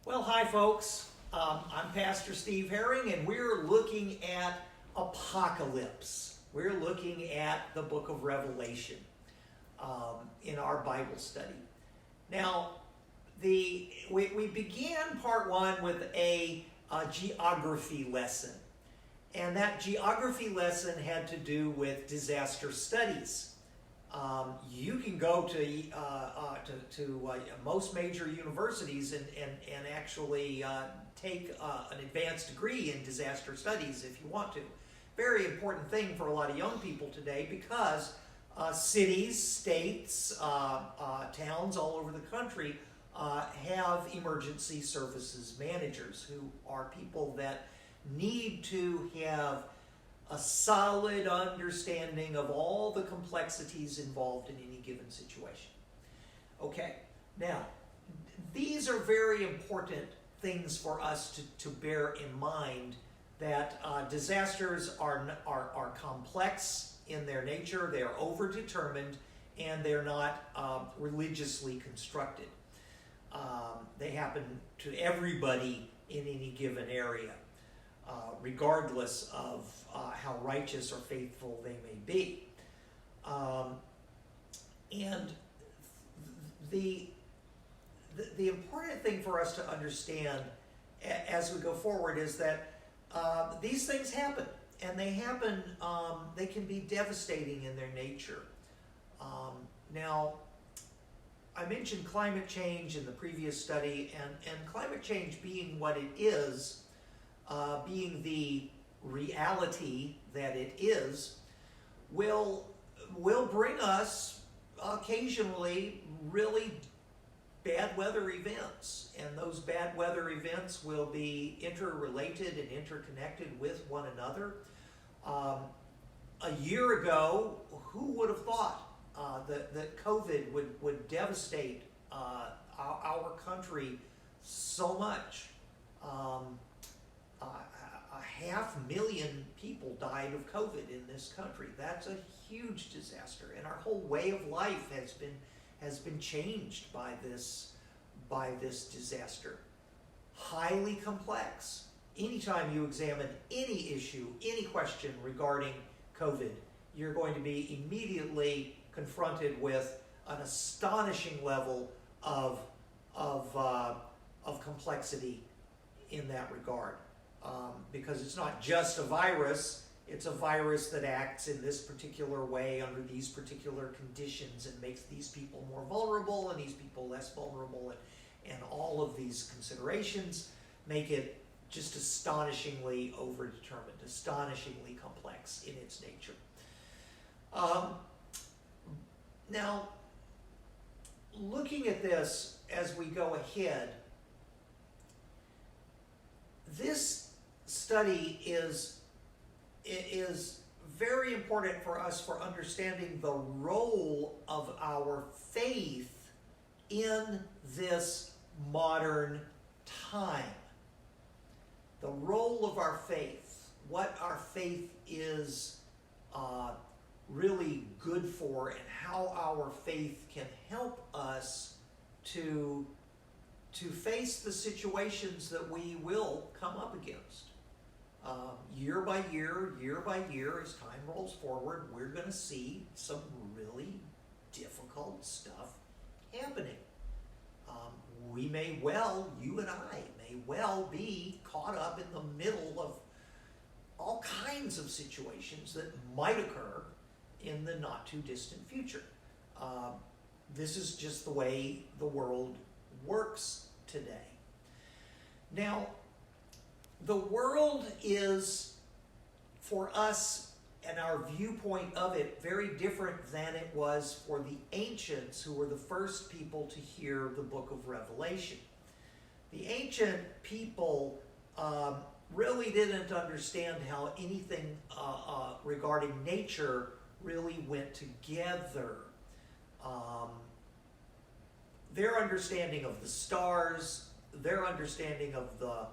Well, hi folks. I'm Pastor Steve Herring, and we're looking at Apocalypse. We're looking at the book of Revelation in our Bible study. Now, we began part one with a geography lesson, and that geography lesson had to do with disaster studies. You can go to most major universities and actually take an advanced degree in disaster studies if you want to. Very important thing for a lot of young people today because cities, states, towns all over the country have emergency services managers who are people that need to have a solid understanding of all the complexities involved in any given situation. Okay, now, these are very important things for us to bear in mind, that disasters are complex in their nature, they are overdetermined, and they're not religiously constructed. They happen to everybody in any given area, regardless of how righteous or faithful they may be. And the important thing for us to understand as we go forward is that these things happen, and they happen, they can be devastating in their nature. Now, I mentioned climate change in the previous study, and climate change being what it is, being the reality that it is, will bring us occasionally really bad weather events, and those bad weather events will be interrelated and interconnected with one another. A year ago, who would have thought that COVID would devastate our country so much? 500,000 people died of COVID in this country. That's a huge disaster, and our whole way of life has been changed by this disaster. Highly complex. Anytime you examine any issue, any question regarding COVID, you're going to be immediately confronted with an astonishing level of complexity in that regard. Because it's not just a virus, it's a virus that acts in this particular way under these particular conditions and makes these people more vulnerable and these people less vulnerable, and all of these considerations make it just astonishingly overdetermined, astonishingly complex in its nature. Now, looking at this as we go ahead, this study is very important for us for understanding the role of our faith in this modern time. The role of our faith, what our faith is really good for, and how our faith can help us to face the situations that we will come up against. Year by year, as time rolls forward, we're going to see some really difficult stuff happening. We may well, you and I, may well be caught up in the middle of all kinds of situations that might occur in the not too distant future. This is just the way the world works today. Now, the world is, for us and our viewpoint of it, very different than it was for the ancients, who were the first people to hear the book of Revelation. The ancient people really didn't understand how anything regarding nature really went together. Their understanding of the stars, their understanding of the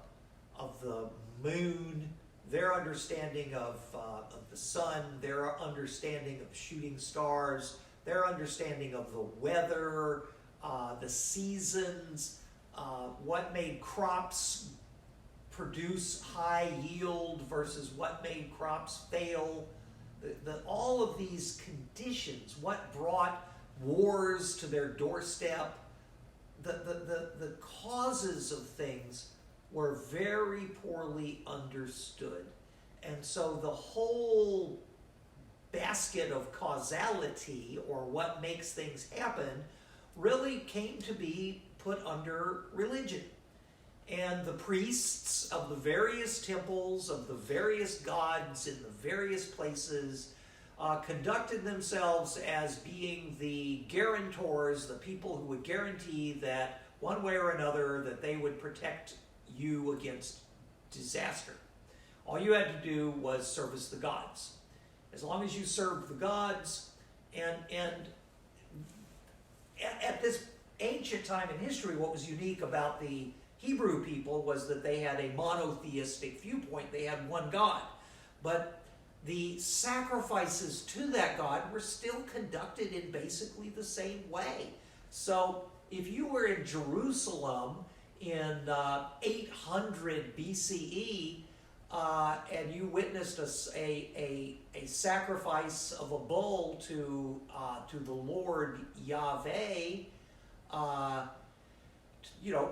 moon, their understanding of the sun, their understanding of shooting stars, their understanding of the weather, the seasons, what made crops produce high yield versus what made crops fail. All of these conditions, what brought wars to their doorstep, the causes of things were very poorly understood. And so the whole basket of causality, or what makes things happen, really came to be put under religion. And the priests of the various temples, of the various gods in the various places, conducted themselves as being the guarantors, the people who would guarantee that one way or another that they would protect you against disaster. All you had to do was service the gods. As long as you served the gods, and at this ancient time in history, what was unique about the Hebrew people was that they had a monotheistic viewpoint. They had one God. But the sacrifices to that God were still conducted in basically the same way. So if you were in Jerusalem in 800 BCE, and you witnessed a sacrifice of a bull to the Lord Yahweh,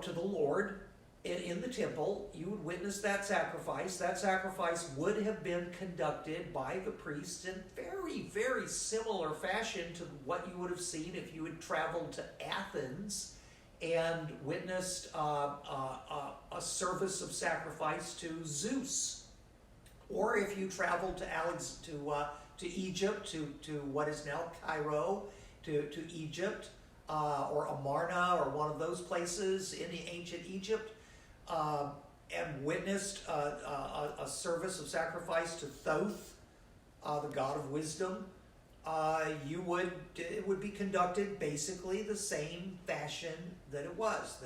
to the Lord in the temple, you would witness that sacrifice. That sacrifice would have been conducted by the priests in very, very similar fashion to what you would have seen if you had traveled to Athens and witnessed a service of sacrifice to Zeus, or if you traveled to Egypt, to what is now Cairo, to Egypt, or Amarna, or one of those places in the ancient Egypt, and witnessed a service of sacrifice to Thoth, the god of wisdom, it would be conducted basically the same fashion that it was.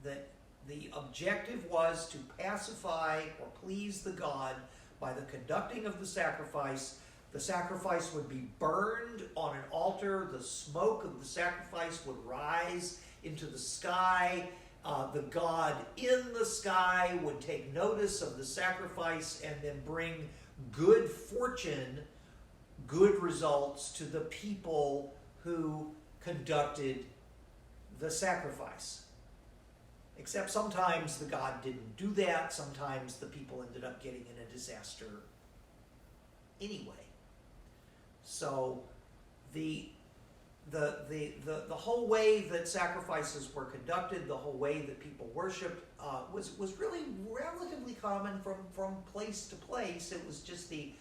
That the objective was to pacify or please the god by the conducting of the sacrifice. The sacrifice would be burned on an altar. The smoke of the sacrifice would rise into the sky. The god in the sky would take notice of the sacrifice and then bring good fortune, good results to the people who conducted the sacrifice. Except sometimes the god didn't do that. Sometimes the people ended up getting in a disaster anyway. So the whole way that sacrifices were conducted, the whole way that people worshiped, was really relatively common from place to place. It was just the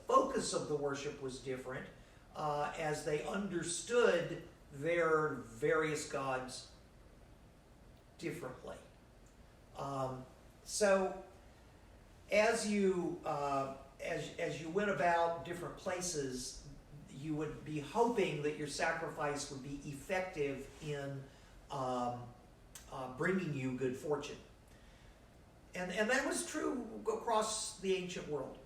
focus of the worship was different as they understood their various gods differently. So as you went about different places, you would be hoping that your sacrifice would be effective in bringing you good fortune. And that was true across the ancient world.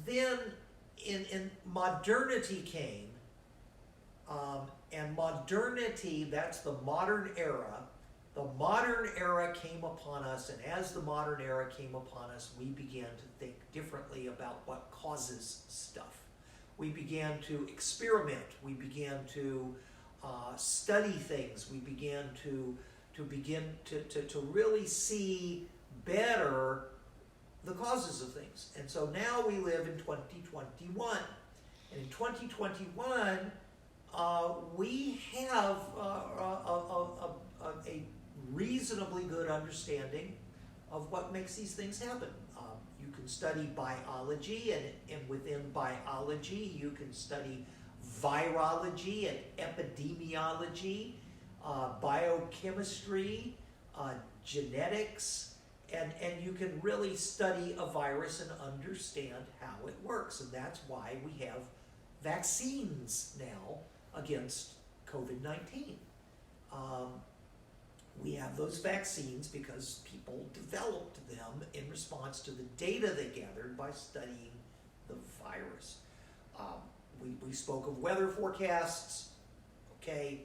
Then in modernity came, and modernity, that's the modern era. The modern era came upon us, and as the modern era came upon us, we began to think differently about what causes stuff. We began to experiment. We began to study things. We began to really see better the causes of things. And so now we live in 2021. And in 2021, we have a reasonably good understanding of what makes these things happen. You can study biology, and within biology, you can study virology and epidemiology, biochemistry, genetics, and you can really study a virus and understand how it works. And that's why we have vaccines now against COVID-19. We have those vaccines because people developed them in response to the data they gathered by studying the virus. We spoke of weather forecasts. Okay,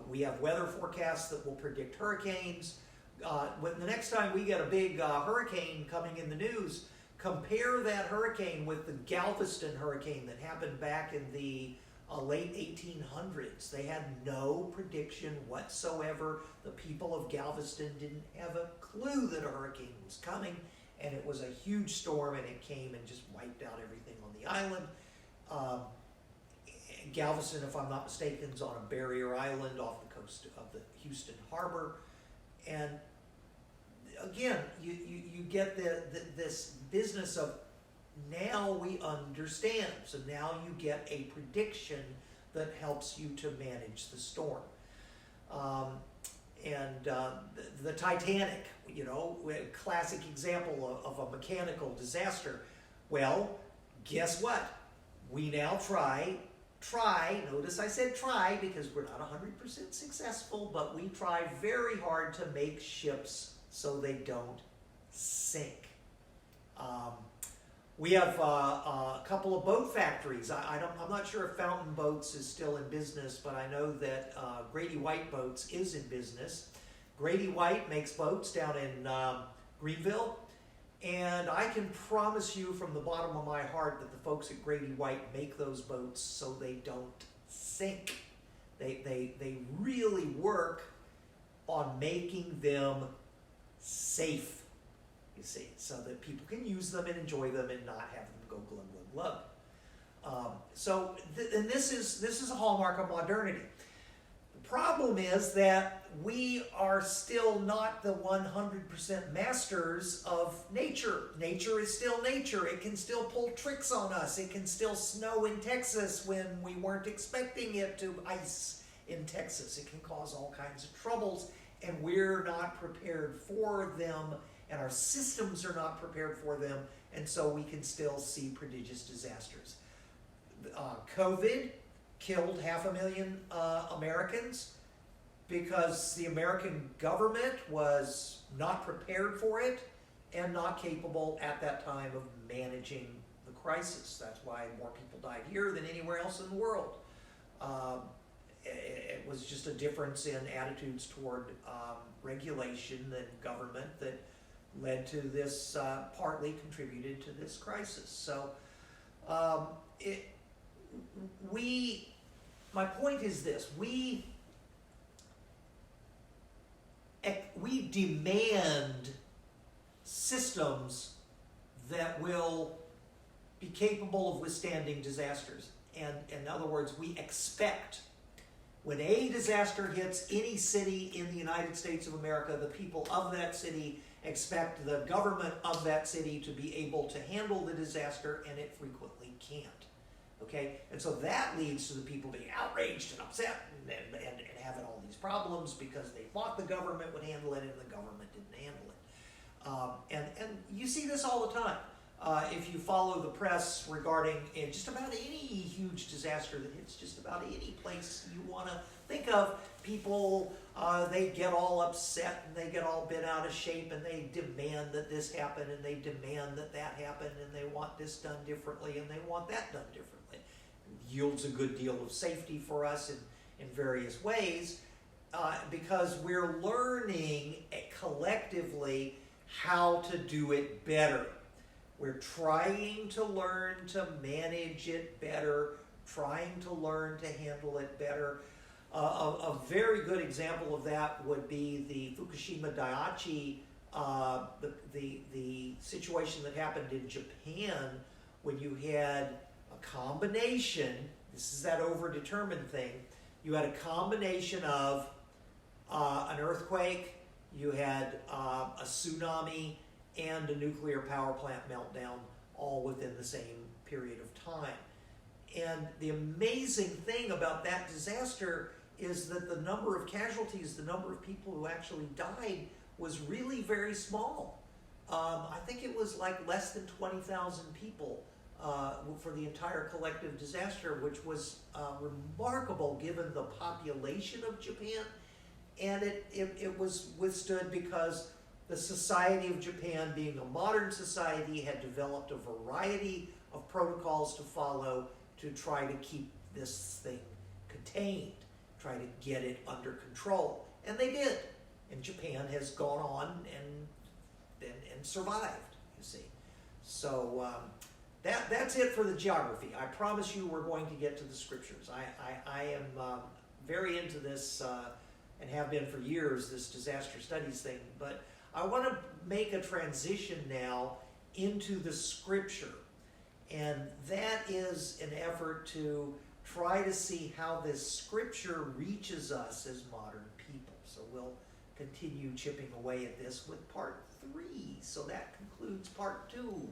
we have weather forecasts that will predict hurricanes. The next time we get a big hurricane coming in the news, compare that hurricane with the Galveston hurricane that happened back in the late 1800s. They had no prediction whatsoever. The people of Galveston didn't have a clue that a hurricane was coming, and it was a huge storm, and it came and just wiped out everything on the island. Galveston, if I'm not mistaken, is on a barrier island off the coast of the Houston Harbor. And again, you get this business of now we understand. So now you get a prediction that helps you to manage the storm. The Titanic, a classic example of a mechanical disaster. Well, guess what? We now try, notice I said try because we're not 100% successful, but we try very hard to make ships so they don't sink. We have a couple of boat factories. I'm not sure if Fountain Boats is still in business, but I know that Grady White Boats is in business. Grady White makes boats down in Greenville, and I can promise you from the bottom of my heart that the folks at Grady White make those boats so they don't sink. They really work on making them safe, you see, so that people can use them and enjoy them and not have them go glug, glug, glug. And this is a hallmark of modernity. The problem is that we are still not the 100% masters of nature. Nature is still nature. It can still pull tricks on us. It can still snow in Texas when we weren't expecting it to ice in Texas. It can cause all kinds of troubles, and we're not prepared for them, and our systems are not prepared for them, and so we can still see prodigious disasters. COVID killed 500,000 Americans because the American government was not prepared for it and not capable at that time of managing the crisis. That's why more people died here than anywhere else in the world. It was just a difference in attitudes toward regulation and government that led to this, partly contributed to this crisis. So my point is this: we demand systems that will be capable of withstanding disasters. And in other words, we expect when a disaster hits any city in the United States of America, the people of that city expect the government of that city to be able to handle the disaster, and it frequently can't. Okay? And so that leads to the people being outraged and upset and having all these problems because they thought the government would handle it and the government didn't handle it. And you see this all the time. If you follow the press regarding just about any huge disaster that hits just about any place you want to think of, people, they get all upset and they get all bent out of shape and they demand that this happen and they demand that that happen and they want this done differently and they want that done differently. It yields a good deal of safety for us in various ways because we're learning collectively how to do it better. We're trying to learn to manage it better, trying to learn to handle it better. A very good example of that would be the Fukushima Daiichi, the situation that happened in Japan when you had a combination, this is that overdetermined thing, you had a combination of an earthquake, you had a tsunami, and a nuclear power plant meltdown all within the same period of time. And the amazing thing about that disaster is that the number of casualties, the number of people who actually died was really very small. I think it was like less than 20,000 people for the entire collective disaster, which was remarkable given the population of Japan. And it was withstood because the society of Japan, being a modern society, had developed a variety of protocols to follow to try to keep this thing contained, try to get it under control. And they did. And Japan has gone on and survived, you see. So that's it for the geography. I promise you we're going to get to the scriptures. I am very into this and have been for years, this disaster studies thing. But I want to make a transition now into the scripture. And that is an effort to try to see how this scripture reaches us as modern people. So we'll continue chipping away at this with part 3. So that concludes part 2.